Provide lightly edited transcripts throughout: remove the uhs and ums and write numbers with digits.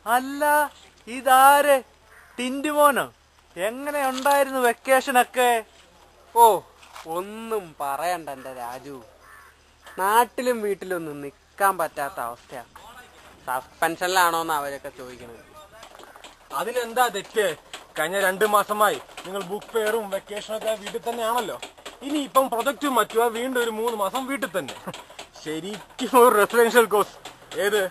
അല്ല, ഇതാര്? ടിന്റുമോനോ? എങ്ങനെ ഉണ്ടായിരുന്നു വെക്കേഷനൊക്കെ? ഓ, ഒന്നും പറയണ്ട എന്റെ രാജു. നാട്ടിലും വീട്ടിലും ഒന്നും നിക്കാൻ പറ്റാത്ത അവസ്ഥയാണ്. സസ്പെൻഷനിലാണോന്ന് അവരൊക്കെ ചോദിക്കണത്. അതിനെന്താ തെറ്റ്? കഴിഞ്ഞ 2 മാസമായി നിങ്ങൾ ബുക്ക് ഫെയറും വെക്കേഷനൊക്കെ വീട്ടിൽ തന്നെയാണല്ലോ. ഇനിയിപ്പം പ്രൊജക്റ്റും മറ്റുവാ വീണ്ടും ഒരു 3 മാസം വീട്ടിൽ തന്നെ. ശരിക്കും ഒരു റെസിഡൻഷ്യൽ കോഴ്സ്. ഏത്?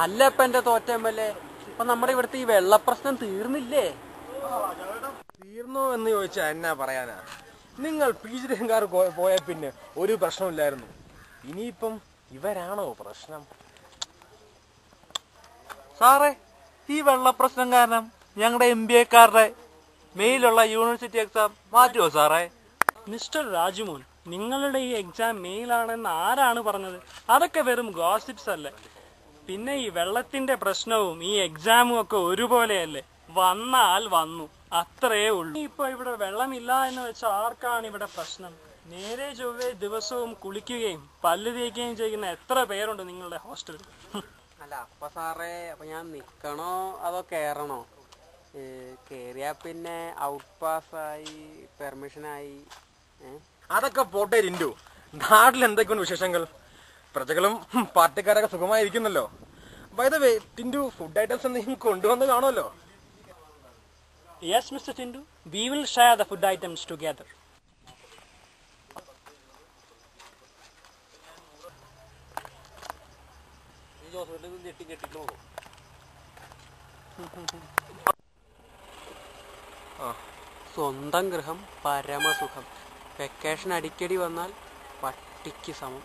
അല്ല, ഇപ്പൊ എന്റെ തോറ്റമ്പല്ലേ, ഇപ്പൊ നമ്മുടെ ഇവിടുത്തെ ഈ വെള്ളപ്രശ്നം തീർന്നില്ലേ? തീർന്നോ എന്ന് ചോദിച്ചാ എന്നാ പറയാനാ? നിങ്ങൾ പീജിക്കാർ പോയ പിന്നെ ഒരു പ്രശ്നമില്ലായിരുന്നു. ഇനിയിപ്പം ഇവരാണോ പ്രശ്നം? സാറേ, ഈ വെള്ളപ്രശ്നം കാരണം ഞങ്ങളുടെ MBA-ക്കാരുടെ മെയിലുള്ള യൂണിവേഴ്സിറ്റി എക്സാം മാറ്റുമോ സാറേ? മിസ്റ്റർ രാജുമോൻ, നിങ്ങളുടെ ഈ എക്സാം മെയിലാണെന്ന് ആരാണ് പറഞ്ഞത്? അതൊക്കെ വെറും ഗോസിപ്സ് അല്ലേ. പിന്നെ ഈ വെള്ളത്തിന്റെ പ്രശ്നവും ഈ എക്സാമും ഒക്കെ ഒരുപോലെയല്ലേ. വന്നാൽ വന്നു, അത്രേ ഉള്ളൂ. ഇപ്പൊ ഇവിടെ വെള്ളമില്ല എന്ന് വെച്ചാൽ ആർക്കാണ് ഇവിടെ പ്രശ്നം? നേരെ ചൊവ്വേ ദിവസവും കുളിക്കുകയും പല്ല് തേക്കുകയും ചെയ്യുന്ന എത്ര പേരുണ്ട് നിങ്ങളുടെ ഹോസ്റ്റലിൽ? അല്ല, അപ്പൊ സാറേ, അപ്പൊ ഞാൻ നിക്കണോ അതോ കേറണോ? കേറിയാ പിന്നെ ഔട്ട് പാസ്സായി, പെർമിഷനായി. അതൊക്കെ പോട്ടെ രിന്റു. നാട്ടിൽ എന്തൊക്കെയാണ് വിശേഷങ്ങൾ? പ്രജകളും പാർട്ടിക്കാരൊക്കെ സുഖമായിരിക്കുന്നല്ലോ. By the way, Tintu food items എന്തെങ്കിലും കൊണ്ടുവന്ന് കാണുമല്ലോ? Yes, Mr. Tindu. We will share the food items together. സ്വന്തം ഗൃഹം പരമസുഖം. വെക്കേഷൻ അടിക്കടി വന്നാൽ പട്ടിക്ക് സമം.